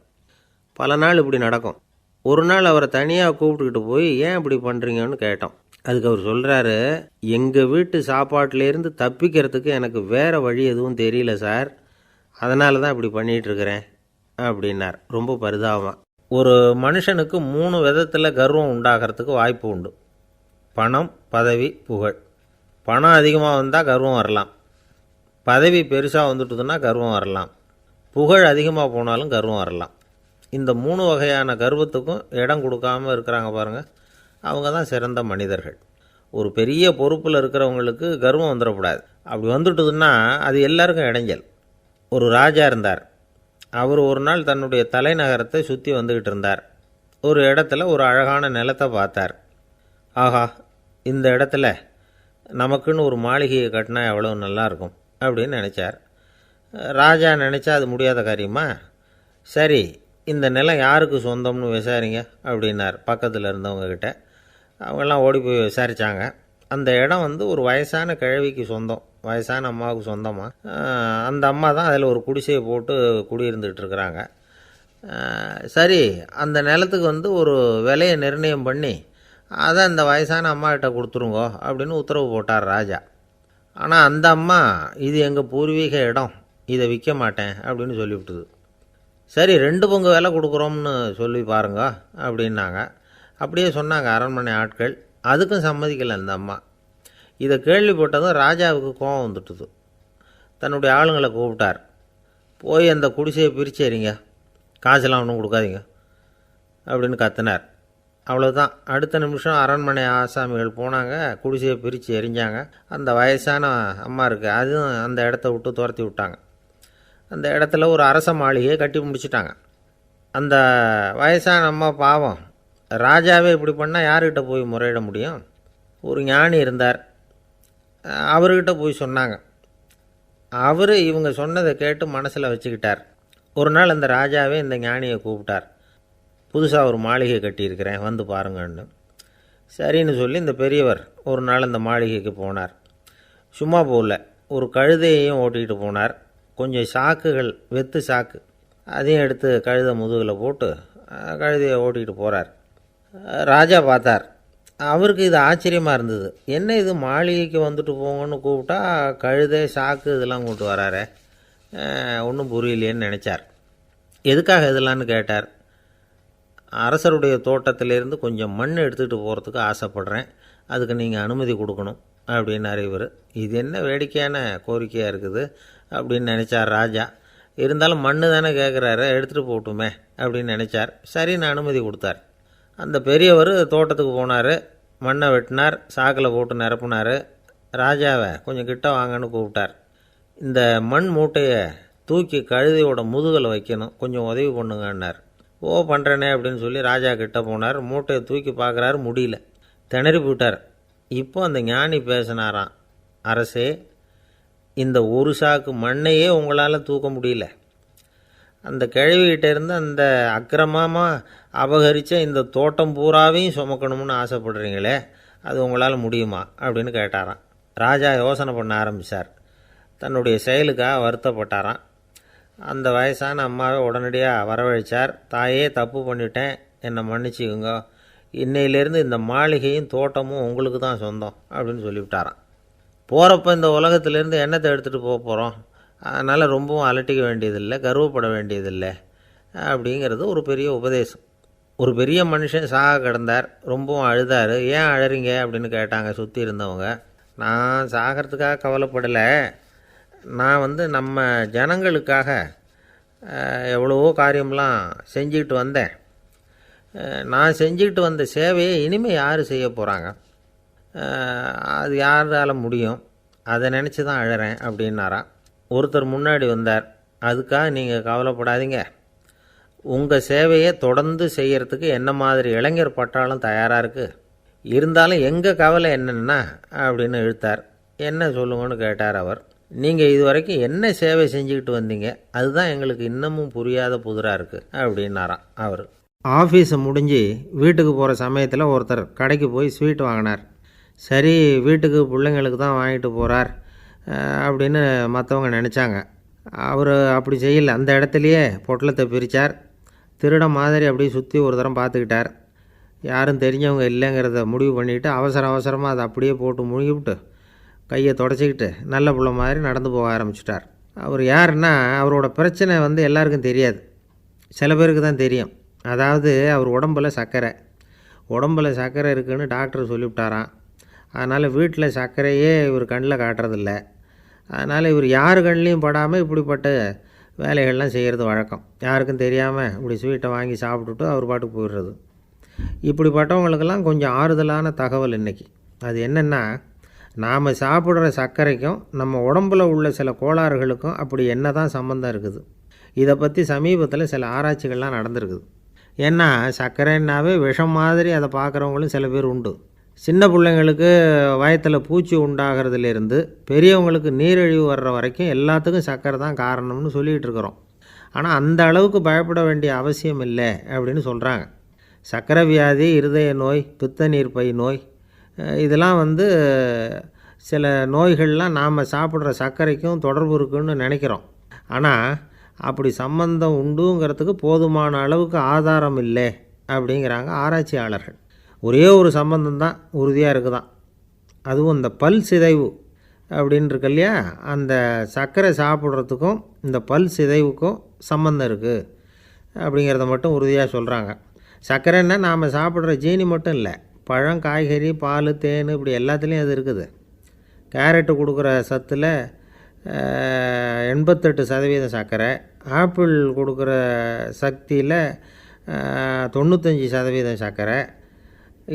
பல நாள் இப்படி நடக்கும். ஒரு நாள் அவரை தனியாக கூப்பிட்டுக்கிட்டு போய் ஏன் இப்படி பண்ணுறீங்கன்னு கேட்டோம். அதுக்கு அவர் சொல்கிறாரு, எங்கள் வீட்டு சாப்பாட்டிலேருந்து தப்பிக்கிறதுக்கு எனக்கு வேறு வழி எதுவும் தெரியல சார், அதனால தான் இப்படி பண்ணிகிட்ருக்கிறேன் அப்படின்னார் ரொம்ப பரிதாபமாக. ஒரு மனுஷனுக்கு 3 விதத்தில் கர்வம் உண்டாகிறதுக்கு வாய்ப்பு உண்டு. பணம், பதவி, புகழ். பணம் அதிகமாக வந்தால் கர்வம் வரலாம், பதவி பெருசாக வந்துட்டுதுன்னா கர்வம் வரலாம், புகழ் அதிகமாக போனாலும் கர்வம் வரலாம். இந்த 3 வகையான கர்வத்துக்கும் இடம் கொடுக்காமல் இருக்கிறாங்க பாருங்கள், அவங்க தான் சிறந்த மனிதர்கள். ஒரு பெரிய பொறுப்பில் இருக்கிறவங்களுக்கு கர்வம் வந்துடக்கூடாது. அப்படி வந்துட்டுதுன்னா அது எல்லாருக்கும் இடைஞ்சல். ஒரு ராஜா இருந்தார். அவர் ஒரு நாள் தன்னுடைய தலைநகரத்தை சுற்றி வந்துக்கிட்டு இருந்தார். ஒரு இடத்துல ஒரு அழகான நிலத்தை பார்த்தார். ஆஹா, இந்த இடத்துல நமக்குன்னு ஒரு மாளிகையை கட்டினா எவ்வளோ நல்லாயிருக்கும் அப்படின்னு நினச்சார். ராஜா நினச்சா அது முடியாத காரியமா? சரி, இந்த நிலம் யாருக்கு சொந்தம்னு விசாரிங்க அப்படின்னார் பக்கத்தில் இருந்தவங்கக்கிட்ட. அவங்கெல்லாம் ஓடி போய் விசாரித்தாங்க. அந்த இடம் வந்து ஒரு வயசான கிழவிக்கு சொந்தம், வயசான அம்மாவுக்கு சொந்தமாக. அந்த அம்மா தான் அதில் ஒரு குடிசையை போட்டு குடியிருந்துகிட்டு இருக்கிறாங்க. சரி, அந்த நிலத்துக்கு வந்து ஒரு விலையை நிர்ணயம் பண்ணி அதை அந்த வயசான அம்மாக்கிட்ட கொடுத்துருங்கோ அப்படின்னு உத்தரவு போட்டார் ராஜா. ஆனால் அந்த அம்மா, இது எங்கள் பூர்வீக இடம், இதை விற்க மாட்டேன் அப்படின்னு சொல்லிவிட்டுது. சரி, 2 பங்கு விலை கொடுக்குறோம்னு சொல்லி பாருங்க அப்படின்னாங்க. அப்படியே சொன்னாங்க அரண்மனை ஆட்கள். அதுக்கும் சம்மதிக்கலை அந்த அம்மா. இதை கேள்விப்பட்டதும் ராஜாவுக்கு கோபம் வந்துட்டுது. தன்னுடைய ஆளுங்களை கூப்பிட்டார். போய் அந்த குடிசையை பிரித்து எறிங்க, காசெல்லாம் ஒன்றும் கொடுக்காதீங்க அப்படின்னு கத்தினார். அவ்வளோதான். அடுத்த நிமிஷம் அரண்மனை ஆசாமிகள் போனாங்க, குடிசையை பிரித்து எரிஞ்சாங்க. அந்த வயசான அம்மா இருக்குது, அதுவும் அந்த இடத்த விட்டு துரத்தி விட்டாங்க. அந்த இடத்துல ஒரு அரச மாளிகையை கட்டி முடிச்சிட்டாங்க. அந்த வயசான அம்மா பாவம், ராஜாவே இப்படி பண்ணால் யார்கிட்ட போய் முறையிட முடியும்? ஒரு ஞானி இருந்தார், அவர்கிட்ட போய் சொன்னாங்க. அவர் இவங்க சொன்னதை கேட்டு மனசில் வச்சுக்கிட்டார். ஒரு நாள் அந்த ராஜாவே இந்த ஞானியை கூப்பிட்டார். புதுசாக ஒரு மாளிகை கட்டியிருக்கிறேன், வந்து பாருங்கன்னு. சரின்னு சொல்லி இந்த பெரியவர் ஒரு நாள் அந்த மாளிகைக்கு போனார். சும்மா போகல, ஒரு கழுதையையும் ஓட்டிகிட்டு போனார். கொஞ்சம் சாக்குகள், வெத்து சாக்கு, அதையும் எடுத்து கழுதை முதுகில் போட்டு கழுதையை ஓட்டிகிட்டு போகிறார். ராஜா பார்த்தார். அவருக்கு இது ஆச்சரியமாக இருந்தது. என்ன இது, மாளிகைக்கு வந்துட்டு போங்கன்னு கூப்பிட்டா கழுதை சாக்கு இதெல்லாம் கூப்பிட்டு வராரே, ஒன்றும் புரியலையேன்னு நினச்சார். எதுக்காக இதெல்லாம்னு கேட்டார். அரசருடைய தோட்டத்திலேருந்து கொஞ்சம் மண் எடுத்துகிட்டு போகிறதுக்கு ஆசைப்படுறேன், அதுக்கு நீங்கள் அனுமதி கொடுக்கணும் அப்படின்னாரு இவர். இது என்ன வேடிக்கையான கோரிக்கையாக இருக்குது அப்படின்னு நினச்சார் ராஜா. இருந்தாலும் மண் தானே கேட்குறாரு, எடுத்துகிட்டு போட்டுமே அப்படின்னு நினச்சார். சரின்னு அனுமதி கொடுத்தார். அந்த பெரியவர் தோட்டத்துக்கு போனார், மண்ணை வெட்டினார், சாக்கில் போட்டு நிரப்புனார். ராஜாவை கொஞ்சம் கிட்ட வாங்கன்னு கூப்பிட்டார். இந்த மண் மூட்டையை தூக்கி கழுதையோட முதுகில் வைக்கணும், கொஞ்சம் உதவி பண்ணுங்கன்னார். ஓ, பண்ணுறேனே அப்படின்னு சொல்லி ராஜா கிட்ட போனார். மூட்டையை தூக்கி பார்க்குறாரு, முடியல, திணறி போட்டார். இப்போ அந்த ஞானி பேசினாராம். அரசே, இந்த ஒரு சாக்கு மண்ணையே உங்களால் தூக்க முடியல, அந்த கிழவிகிட்ட இருந்து அந்த அக்கிரமமாக அபகரித்த இந்த தோட்டம் பூராவையும் சுமக்கணும்னு ஆசைப்படுறீங்களே, அது உங்களால் முடியுமா அப்படின்னு கேட்டாராம். ராஜா யோசனை பண்ண ஆரம்பித்தார். தன்னுடைய செயலுக்காக வருத்தப்பட்டாராம். அந்த வயசான அம்மாவை உடனடியாக வரவழைச்சார். தாயே, தப்பு பண்ணிட்டேன், என்னை மன்னிச்சுக்குங்க, இன்னையிலேருந்து இந்த மாளிகையும் தோட்டமும் உங்களுக்கு தான் சொந்தம் அப்படின்னு சொல்லிவிட்டாராம். போகிறப்ப இந்த உலகத்திலேருந்து எண்ணத்தை எடுத்துகிட்டு போக போகிறோம், அதனால் ரொம்பவும் அலட்டிக்க வேண்டியதில்லை, கர்வப்பட வேண்டியதில்லை அப்படிங்கிறது ஒரு பெரிய உபதேசம். ஒரு பெரிய மனுஷன் சாக கிடந்தார், ரொம்பவும் அழுதார். ஏன் அழறீங்க அப்படின்னு கேட்டாங்க சுற்றி இருந்தவங்க. நான் சாகிறதுக்காக கவலைப்படலை, நான் நம்ம ஜனங்களுக்காக எவ்வளவோ காரியம்லாம் செஞ்சுக்கிட்டு வந்தேன். நான் செஞ்சுக்கிட்டு வந்த சேவையை இனிமேல் யார் செய்ய போகிறாங்க, அது யாரால் முடியும், அதை நினச்சி தான் அழறேன் அப்படின்னாராம். ஒருத்தர் முன்னாடி வந்தார். அதுக்காக நீங்கள் கவலைப்படாதீங்க, உங்கள் சேவையை தொடர்ந்து செய்கிறதுக்கு என்ன மாதிரி இளைஞர் பட்டாலும் தயாராக இருக்குது, இருந்தாலும் எங்கள் கவலை என்னென்னா அப்படின்னு இழுத்தார். என்ன சொல்லுங்கன்னு கேட்டார் அவர். நீங்கள் இது வரைக்கும் என்ன சேவை செஞ்சுக்கிட்டு வந்தீங்க, அதுதான் எங்களுக்கு இன்னமும் புரியாத புதிராக இருக்குது அப்படின்னாராம் அவர். ஆஃபீஸை முடிஞ்சு வீட்டுக்கு போகிற சமயத்தில் ஒருத்தர் கடைக்கு போய் ஸ்வீட் வாங்கினார். சரி, வீட்டுக்கு பிள்ளைங்களுக்கு தான் வாங்கிட்டு போகிறார் அப்படின்னு மற்றவங்க நினச்சாங்க. அவர் அப்படி செய்யலை. அந்த இடத்துலையே பொட்டலத்தை பிரித்தார். திருட மாதிரி அப்படியே சுற்றி ஒரு தரம் பார்த்துக்கிட்டார். யாரும் தெரிஞ்சவங்க இல்லைங்கிறத முடிவு பண்ணிவிட்டு அவசரமாக அதை அப்படியே போட்டு முழுகிவிட்டு கையை தொடச்சிக்கிட்டு நல்ல பிள்ளை மாதிரி நடந்து போக ஆரம்பிச்சிட்டார். அவர் யாருன்னா, அவரோட பிரச்சனை எல்லாருக்கும் தெரியாது, சில பேருக்கு தான் தெரியும். அதாவது அவர் உடம்பில் சர்க்கரை இருக்குதுன்னு டாக்டர் சொல்லிவிட்டாராம். அதனால் வீட்டில் சர்க்கரையே இவர் கண்ணில் காட்டுறதில்ல. அதனால் இவர் யார் கண்ணிலையும் படாமல் இப்படிப்பட்ட வேலைகள்லாம் செய்கிறது வழக்கம். யாருக்கும் தெரியாமல் இப்படி ஸ்வீட்டை வாங்கி சாப்பிட்டுட்டு அவர் பாட்டுக்கு போயிடுறது. இப்படிப்பட்டவங்களுக்கெல்லாம் கொஞ்சம் ஆறுதலான தகவல் இன்றைக்கி. அது என்னென்னா, நாம் சாப்பிட்ற சர்க்கரைக்கும் நம்ம உடம்பில் உள்ள சில கோளாறுகளுக்கும் அப்படி என்ன தான் சம்மந்தம் இருக்குது. இதை பற்றி சமீபத்தில் சில ஆராய்ச்சிகள்லாம் நடந்திருக்குது. ஏன்னா சர்க்கரைன்னாவே விஷம் மாதிரி அதை பார்க்குறவங்களும் சில பேர் உண்டு. சின்ன பிள்ளைங்களுக்கு வயத்தில் பூச்சி உண்டாகிறதுலேருந்து பெரியவங்களுக்கு நீரிழிவு வர்ற வரைக்கும் எல்லாத்துக்கும் சர்க்கரை தான் காரணம்னு சொல்லிகிட்டு இருக்கிறோம். ஆனால் அந்த அளவுக்கு பயப்பட வேண்டிய அவசியம் இல்லை அப்படின்னு சொல்கிறாங்க. சர்க்கரை வியாதி, இருதய நோய், பித்த நீர்ப்பை நோய், இதெல்லாம் சில நோய்கள்லாம் நாம் சாப்பிட்ற சர்க்கரைக்கும் தொடர்பு இருக்குன்னு நினைக்கிறோம். ஆனால் அப்படி சம்பந்தம் உண்டுங்கிறதுக்கு போதுமான அளவுக்கு ஆதாரம் இல்லை அப்படிங்கிறாங்க ஆராய்ச்சியாளர்கள். ஒரே ஒரு சம்பந்தம் தான் உறுதியாக இருக்குதான். அதுவும் இந்த பல் சிதைவு அப்படின்னு இருக்கு இல்லையா, அந்த சர்க்கரை சாப்பிட்றதுக்கும் இந்த பல் சிதைவுக்கும் சம்பந்தம் இருக்குது அப்படிங்கிறத மட்டும் உறுதியாக சொல்கிறாங்க. சர்க்கரைன்னா நாம் சாப்பிட்ற ஜீனி மட்டும் இல்லை, பழம், காய்கறி, பால், தேன், இப்படி எல்லாத்துலேயும் அது இருக்குது. கேரட்டு கொடுக்குற சத்தில் 88% சர்க்கரை, ஆப்பிள் கொடுக்குற சக்தியில் 95% சர்க்கரை.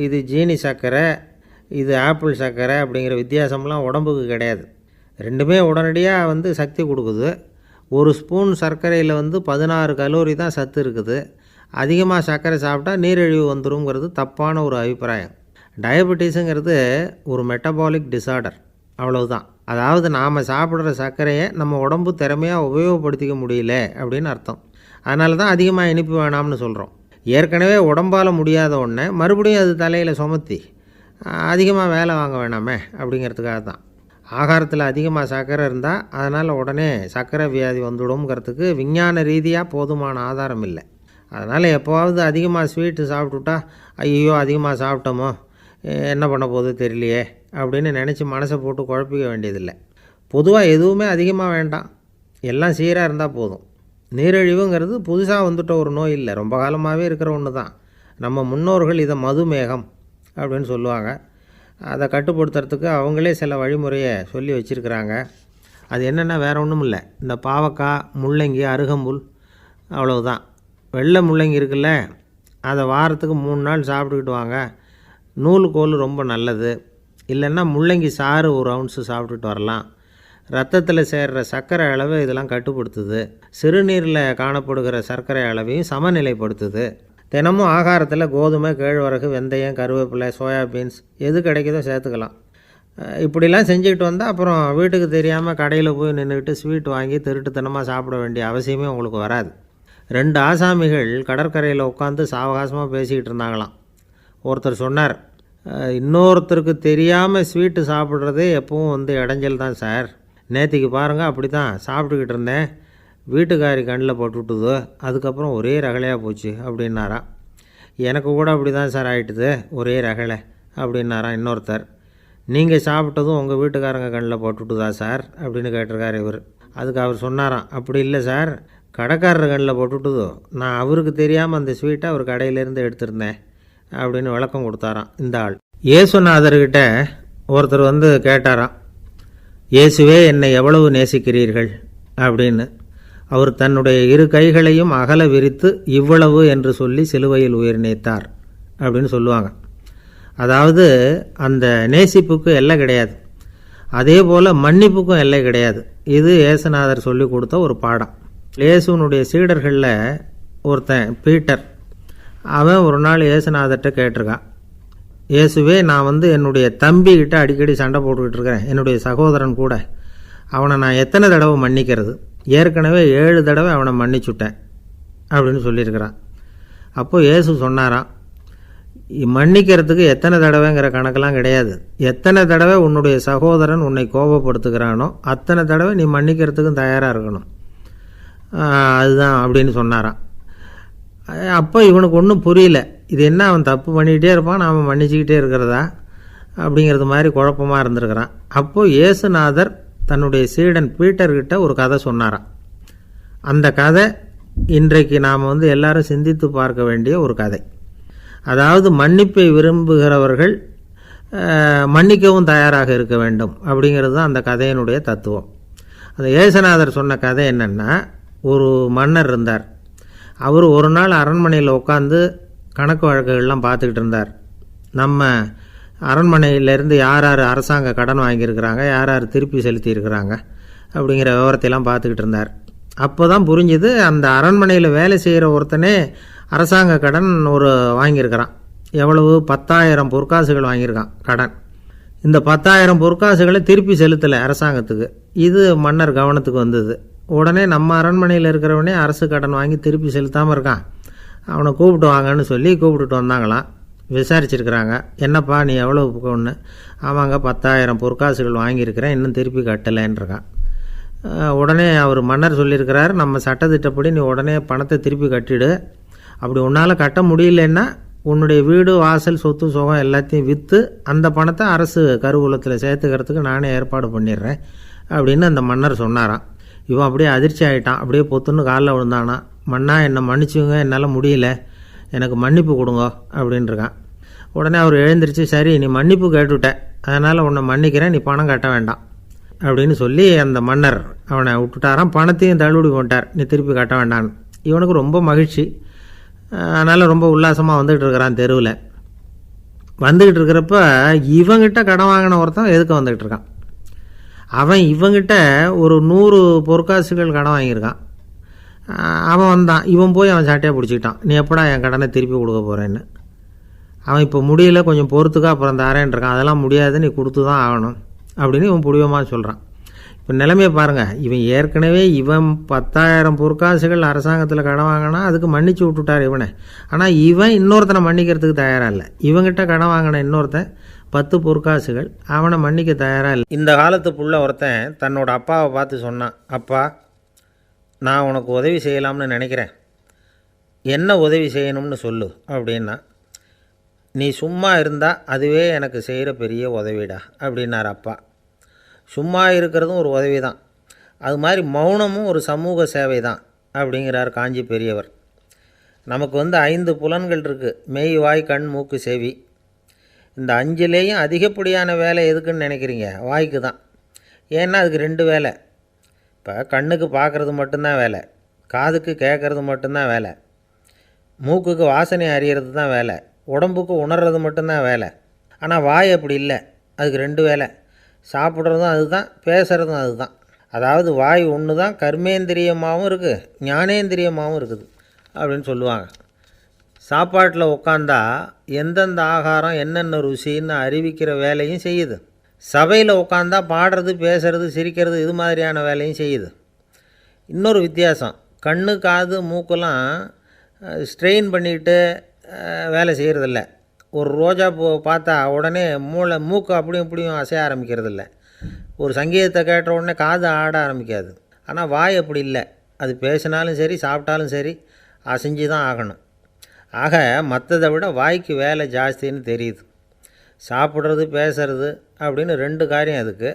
இது ஜீனி சர்க்கரை, இது ஆப்பிள் சர்க்கரை அப்படிங்கிற வித்தியாசம்லாம் உடம்புக்கு கிடையாது. ரெண்டுமே உடனடியாக சக்தி கொடுக்குது. ஒரு ஸ்பூன் சர்க்கரையில் 16 கலோரி தான் சத்து இருக்குது. அதிகமாக சர்க்கரை சாப்பிட்டா நீரிழிவு வந்துருங்கிறது தப்பான ஒரு அபிப்பிராயம். டயபெட்டிஸுங்கிறது ஒரு மெட்டபாலிக் டிஸார்டர், அவ்வளவுதான். அதாவது நாம் சாப்பிட்ற சர்க்கரையை நம்ம உடம்பு திறமையாக உபயோகப்படுத்திக்க முடியல அப்படின்னு அர்த்தம். அதனால தான் அதிகமாக இனிப்பு வேணாம்னு சொல்கிறோம். ஏற்கனவே உடம்பால் முடியாத ஒன்றை மறுபடியும் அது தலையில் சுமத்தி அதிகமாக வேலை வாங்க வேணாமே அப்படிங்கிறதுக்காக தான். ஆகாரத்தில் அதிகமாக சர்க்கரை இருந்தால் அதனால் உடனே சர்க்கரை வியாதி வந்துடும்ங்கிறதுக்கு விஞ்ஞான ரீதியாக போதுமான ஆதாரம் இல்லை. அதனால் எப்போவாவது அதிகமாக ஸ்வீட்டு சாப்பிட்டுட்டா ஐயோ அதிகமாக சாப்பிட்டோமோ, என்ன பண்ண போகுது தெரியலையே அப்படின்னு நினச்சி மனசை போட்டு குழப்பிக்க வேண்டியதில்லை. பொதுவாக எதுவுமே அதிகமாக வேண்டாம், எல்லாம் சீராக இருந்தால் போதும். நீரிழிவுங்கிறது புதுசாக வந்துட்ட ஒரு நோய் இல்லை, ரொம்ப காலமாகவே இருக்கிற ஒன்று தான். நம்ம முன்னோர்கள் இதை மதுமேகம் அப்படின்னு சொல்லுவாங்க. அதை கட்டுப்படுத்துறதுக்கு அவங்களே சில வழிமுறையை சொல்லி வச்சுருக்கிறாங்க. அது என்னென்னா வேறு ஒன்றும் இல்லை, இந்த பாவக்காய், முள்ளங்கி, அருகம்புல், அவ்வளவுதான். வெள்ளை முள்ளங்கி இருக்குல்ல, அதை வாரத்துக்கு 3 நாள் சாப்பிட்டுக்கிட்டு வாங்க. நூலுக்கோல் ரொம்ப நல்லது. இல்லைன்னா முள்ளங்கி சாறு 1 ounce சாப்பிட்டுட்டு வரலாம். ரத்தத்தில் சேர்கிற சர்க்கரை அளவை இதெல்லாம் கட்டுப்படுத்துது. சிறுநீரில் காணப்படுகிற சர்க்கரை அளவையும் சமநிலைப்படுத்துது. தினமும் ஆகாரத்தில் கோதுமை, கேழ்வரகு, வெந்தயம், கருவேப்பிலை, சோயாபீன்ஸ் எது கிடைக்குதோ சேர்த்துக்கலாம். இப்படிலாம் செஞ்சுக்கிட்டு வந்தால் அப்புறம் வீட்டுக்கு தெரியாமல் கடையில் போய் நின்றுக்கிட்டு ஸ்வீட் வாங்கி திருட்டுத்தனமாக சாப்பிட வேண்டிய அவசியமே உங்களுக்கு வராது. 2 ஆசாமிகள் கடற்கரையில் உட்காந்து சாவகாசமாக பேசிக்கிட்டு இருந்தாங்களாம். ஒருத்தர் சொன்னார், இன்னொருத்தருக்கு தெரியாமல் ஸ்வீட்டு சாப்பிட்றதே எப்பவும் இடைஞ்சல் தான் சார். நேற்றுக்கு பாருங்கள், அப்படி தான் சாப்பிட்டுக்கிட்டு இருந்தேன், வீட்டுக்காரி கண்ணில் போட்டுவிட்டுது, அதுக்கப்புறம் ஒரே ரகலையாக போச்சு அப்படின்னாராம். எனக்கு கூட அப்படி தான் சார் ஆகிட்டுது, ஒரே ரகலை அப்படின்னாராம் இன்னொருத்தர். நீங்கள் சாப்பிட்டதும் உங்கள் வீட்டுக்காரங்க கண்ணில் போட்டுவிட்டுதா சார் அப்படின்னு கேட்டிருக்கார் இவர். அதுக்கு அவர் சொன்னாராம், அப்படி இல்லை சார், கடைக்காரர் கண்ணில் போட்டுவிட்டுதோ, நான் அவருக்கு தெரியாமல் அந்த ஸ்வீட்டை அவர் கடையிலேருந்து எடுத்திருந்தேன் அப்படின்னு விளக்கம் கொடுத்தாராம் இந்த ஆள். இயேசுநாதர்கிட்ட ஒருத்தர் கேட்டாராம், இயேசுவே என்னை எவ்வளவு நேசிக்கிறீர்கள் அப்படின்னு. அவர் தன்னுடைய 2 கைகளையும் அகல விரித்து இவ்வளவு என்று சொல்லி சிலுவையில் உயிர் நீத்தார் அப்படின்னு சொல்லுவாங்க. அதாவது அந்த நேசிப்புக்கு எல்லை கிடையாது, அதே போல் மன்னிப்புக்கும் எல்லை கிடையாது. இது இயேசுநாதர் சொல்லி கொடுத்த ஒரு பாடம். இயேசுனுடைய சீடர்களில் ஒருத்தன் பீட்டர், அவன் ஒரு நாள் இயேசுநாதர்கிட்ட கேட்டிருக்கான், இயேசுவே நான் என்னுடைய தம்பிக்கிட்ட அடிக்கடி சண்டை போட்டுக்கிட்டு இருக்கிறேன், என்னுடைய சகோதரன் கூட, அவனை நான் எத்தனை தடவை மன்னிக்கிறது? ஏற்கனவே 7 தடவை அவனை மன்னிச்சுட்டேன் அப்படின்னு சொல்லியிருக்கிறான். அப்போது இயேசு சொன்னாராம், மன்னிக்கிறதுக்கு எத்தனை தடவைங்கிற கணக்கெல்லாம் கிடையாது, எத்தனை தடவை உன்னுடைய சகோதரன் உன்னை கோபப்படுத்துகிறானோ அத்தனை தடவை நீ மன்னிக்கிறதுக்கும் தயாராக இருக்கணும், அதுதான் அப்படின்னு சொன்னாராம். அப்போ இவனுக்கு ஒன்றும் புரியல, இது என்ன அவன் தப்பு பண்ணிக்கிட்டே இருப்பான், நாம் மன்னிச்சுக்கிட்டே இருக்கிறதா அப்படிங்கிறது மாதிரி குழப்பமாக இருந்திருக்கிறான். அப்போது இயேசுநாதர் தன்னுடைய சீடன் பீட்டர்கிட்ட ஒரு கதை சொன்னாராம். அந்த கதை இன்றைக்கு நாம் எல்லாரும் சிந்தித்து பார்க்க வேண்டிய ஒரு கதை. அதாவது மன்னிப்பை விரும்புகிறவர்கள் மன்னிக்கவும் தயாராக இருக்க வேண்டும் அப்படிங்கிறது தான் அந்த கதையினுடைய தத்துவம். அந்த இயேசுநாதர் சொன்ன கதை என்னென்னா, ஒரு மன்னர் இருந்தார். அவர் ஒரு நாள் அரண்மனையில் உட்காந்து கணக்கு வழக்குகள்லாம் பார்த்துக்கிட்டு இருந்தார். நம்ம அரண்மனையிலேருந்து யார் யார் அரசாங்க கடன் வாங்கியிருக்கிறாங்க, யார் யார் திருப்பி செலுத்தியிருக்கிறாங்க அப்படிங்கிற விவரத்தையெல்லாம் பார்த்துக்கிட்டு இருந்தார். அப்போ தான் புரிஞ்சுது, அந்த அரண்மனையில் வேலை செய்கிற ஒருத்தனே அரசாங்க கடன் வாங்கியிருக்கிறான். எவ்வளவு? 10,000 பொற்காசுகள் வாங்கியிருக்கான் கடன். இந்த 10,000 பொற்காசுகளை திருப்பி செலுத்தலை அரசாங்கத்துக்கு. இது மன்னர் கவனத்துக்கு வந்தது. உடனே நம்ம அரண்மனையில் இருக்கிறவனே அரசு கடன் வாங்கி திருப்பி செலுத்தாமல் இருக்கான், அவனை கூப்பிட்டு வாங்கன்னு சொல்லி கூப்பிட்டுட்டு வந்தாங்களாம். விசாரிச்சிருக்கிறாங்க. என்னப்பா நீ எவ்வளோ ஒன்று? ஆமாங்க 10,000 பொற்காசுகள் வாங்கியிருக்கிறேன், இன்னும் திருப்பி கட்டலைன்றிருக்கான். உடனே அவர் மன்னர் சொல்லியிருக்கிறார், நம்ம சட்டத்திட்டப்படி நீ உடனே பணத்தை திருப்பி கட்டிடு. அப்படி உன்னால் கட்ட முடியலன்னா உன்னுடைய வீடு வாசல் சொத்து சுகம் எல்லாத்தையும் விற்று அந்த பணத்தை அரசு கருவூலத்தில் சேர்த்துக்கிறதுக்கு நானே ஏற்பாடு பண்ணிடுறேன் அப்படின்னு அந்த மன்னர் சொன்னாராம். இவன் அப்படியே அதிர்ச்சி ஆகிட்டான். அப்படியே பொத்துன்னு காலில் விழுந்தானா. மன்னா என்னை மன்னிச்சுங்க, என்னால் முடியல, எனக்கு மன்னிப்பு கொடுங்க அப்படின்ட்டுருக்கான். உடனே அவர் எழுந்திரிச்சு, சரி நீ மன்னிப்பு கேட்டுவிட்ட, அதனால் உன்னை மன்னிக்கிறேன், நீ பணம் கட்ட வேண்டாம் அப்படின்னு சொல்லி அந்த மன்னர் அவனை விட்டுட்டாரான். பணத்தையும் தள்ளுபடி பண்ணிட்டார், நீ திருப்பி கட்ட வேண்டான்னு. இவனுக்கு ரொம்ப மகிழ்ச்சி. அதனால் ரொம்ப உல்லாசமாக வந்துக்கிட்டு இருக்கிறான். தெருவில் வந்துக்கிட்டு இருக்கிறப்ப இவங்கிட்ட கடன் வாங்கின ஒருத்தன் எதுக்கு வந்துக்கிட்டு இருக்கான். அவன் இவங்கிட்ட ஒரு 100 பொற்காசுகள் கடன் வாங்கியிருக்கான். அவன் வந்தான். இவன் போய் அவன் சாட்டையாக பிடிச்சிக்கிட்டான், நீ எப்படா என் கடனை திருப்பி கொடுக்க போகிறேன்னு. அவன் இப்போ முடியல, கொஞ்சம் பொறுத்துக்கா, அப்புறம் தரேன் இருக்கான். அதெல்லாம் முடியாது, நீ கொடுத்து தான் ஆகணும் அப்படின்னு இவன் புடிவமாக சொல்கிறான். இப்போ நிலைமையை பாருங்கள். இவன் ஏற்கனவே 10,000 பொற்காசுகள் அரசாங்கத்தில் கடன் வாங்கினா அதுக்கு மன்னிச்சு விட்டுட்டார் இவனை. ஆனால் இவன் இன்னொருத்தனை மன்னிக்கிறதுக்கு தயாராக இல்லை. இவங்கிட்ட கடன் வாங்கின இன்னொருத்தன் 10 பொற்காசுகள், அவனை மன்னிக்க தயாராக இல்லை. இந்த காலத்து புள்ள ஒருத்தன் தன்னோட அப்பாவை பார்த்து சொன்னான், அப்பா நான் உனக்கு உதவி செய்யலாம்னு நினைக்கிறேன், என்ன உதவி செய்யணும்னு சொல்லு அப்படின்னா. நீ சும்மா இருந்தால் அதுவே எனக்கு செய்கிற பெரிய உதவிடா அப்படின்னார் அப்பா. சும்மா இருக்கிறதும் ஒரு உதவி தான், அது மாதிரி மௌனமும் ஒரு சமூக சேவை தான் அப்படிங்கிறார் காஞ்சி பெரியவர். நமக்கு 5 புலன்கள் இருக்குது, மெய் வாய் கண் மூக்கு செவி. இந்த 5லேயும் அதிகப்படியான வேலை எதுக்குன்னு நினைக்கிறீங்க? வாய்க்கு தான். ஏன்னா அதுக்கு 2 வேலை. இப்போ கண்ணுக்கு பார்க்குறது மட்டும்தான் வேலை, காதுக்கு கேட்குறது மட்டும்தான் வேலை, மூக்குக்கு வாசனை அறியறது தான் வேலை, உடம்புக்கு உணர்றது மட்டும்தான் வேலை. ஆனால் வாய் அப்படி இல்லை, அதுக்கு 2 வேலை. சாப்பிட்றதும் அதுதான், பேசுகிறதும் அதுதான். அதாவது வாய் ஒன்று தான் கர்மேந்திரியமாகவும் இருக்குது, ஞானேந்திரியமாகவும் இருக்குது அப்படின்னு சொல்லுவாங்க. சாப்பாட்டில் உட்காந்தா எந்தெந்த ஆகாரம் என்னென்ன ருசின்னு அறிவிக்கிற வேலையும் செய்யுது. சபையில் உட்காந்தா பாடுறது, பேசுறது, சிரிக்கிறது, இது மாதிரியான வேலையும் செய்யுது. இன்னொரு வித்தியாசம், கண்ணு காது மூக்கெல்லாம் ஸ்ட்ரெயின் பண்ணிக்கிட்டு வேலை செய்கிறதில்ல. ஒரு ரோஜா பூ பார்த்தா உடனே மூக்கு அப்படியும் இப்படியும் அசைய ஆரம்பிக்கிறதில்ல. ஒரு சங்கீதத்தை கேட்ட உடனே காது ஆட ஆரம்பிக்காது. ஆனால் வாய் அப்படி இல்லை, அது பேசினாலும் சரி சாப்பிட்டாலும் சரி அசைஞ்சு தான் ஆகணும். ஆக மற்றதை விட வாய்க்கு வேலை ஜாஸ்தின்னு தெரியுது. சாப்பிட்றது பேசுறது அப்படின்னு 2 காரியம் அதுக்கு.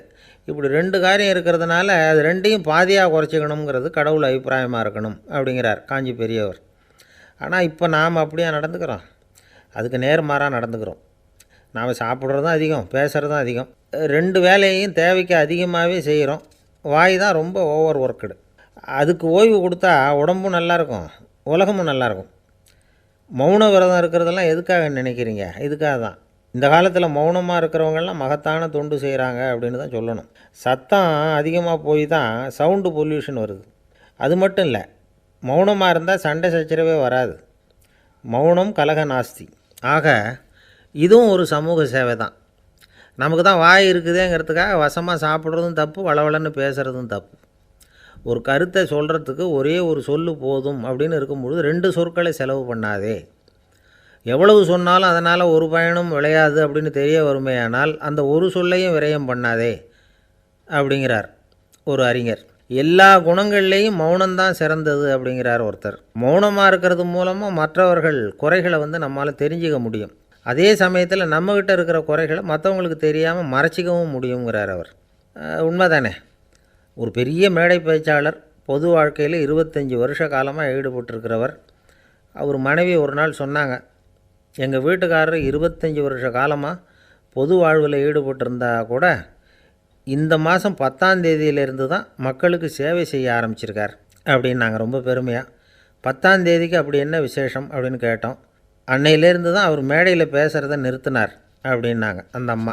இப்படி 2 காரியம் இருக்கிறதுனால அது 2ஐயும் பாதியாக குறைச்சிக்கணுங்கிறது கடவுள் அபிப்பிராயமாக இருக்கணும் அப்படிங்கிறார் காஞ்சி பெரியவர். ஆனால் இப்போ நாம் அப்படியே நடந்துக்கிறோம், அதுக்கு நேர்மாறாக நடந்துக்கிறோம். நாம் சாப்பிட்றதும் அதிகம், பேசுகிறதும் அதிகம், 2 வேலையையும் தேவைக்கு அதிகமாகவே செய்கிறோம். வாய் தான் ரொம்ப ஓவர் ஒர்க்குடு. அதுக்கு ஓய்வு கொடுத்தா உடம்பும் நல்லாயிருக்கும், உலகமும் நல்லாயிருக்கும். மௌன விரதம் இருக்கிறதெல்லாம் எதுக்காக நினைக்கிறீங்க? இதுக்காக தான். இந்த காலத்தில் மௌனமாக இருக்கிறவங்கெல்லாம் மகத்தான தொண்டு செய்கிறாங்க அப்படின்னு தான் சொல்லணும். சத்தம் அதிகமாக போய் தான் சவுண்டு பொல்யூஷன் வருது. அது மட்டும் இல்லை, மௌனமாக இருந்தால் சண்டை சச்சரவே வராது. மௌனம் கலக நாஸ்தி. ஆக இதுவும் ஒரு சமூக சேவை தான். நமக்கு தான் வாய் இருக்குதேங்கிறதுக்காக வசமாக சாப்பிட்றதும் தப்பு, வளவளன்னு பேசுகிறதும் தப்பு. ஒரு கருத்தை சொல்கிறதுக்கு ஒரே ஒரு சொல்லு போதும் அப்படின்னு இருக்கும்பொழுது 2 சொற்களை செலவு பண்ணாதே. எவ்வளவு சொன்னாலும் அதனால் ஒரு பயனும் விளையாது அப்படின்னு தெரிய வருமேயானால் அந்த ஒரு சொல்லையும் விரயம் பண்ணாதே அப்படிங்கிறார் ஒரு அறிஞர். எல்லா குணங்கள்லேயும் மௌனம்தான் சிறந்தது அப்படிங்கிறார் ஒருத்தர். மௌனமாக இருக்கிறது மூலமாக மற்றவர்கள் குறைகளை நம்மளால் தெரிஞ்சிக்க முடியும். அதே சமயத்தில் நம்மக்கிட்ட இருக்கிற குறைகளை மற்றவங்களுக்கு தெரியாமல் மறைச்சிக்கவும் முடியுங்கிறார் அவர். உண்மைதானே? ஒரு பெரிய மேடை பேச்சாளர், பொது வாழ்க்கையில் 25 வருஷ காலமாக ஈடுபட்டிருக்கிறவர். அவர் மனைவி ஒரு நாள் சொன்னாங்க, எங்கள் வீட்டுக்காரர் 25 வருஷ காலமாக பொது வாழ்வில் ஈடுபட்டிருந்தா கூட இந்த மாதம் 10ஆம் தேதியிலிருந்து தான் மக்களுக்கு சேவை செய்ய ஆரம்பிச்சிருக்கார். அப்படின்னாங்க ரொம்ப பெருமையாக. 10ஆம் தேதிக்கு அப்படி என்ன விசேஷம் அப்படின்னு கேட்டோம். அன்னையிலேருந்து தான் அவர் மேடையில் பேசுகிறத நிறுத்தினார் அப்படின்னாங்க அந்த அம்மா.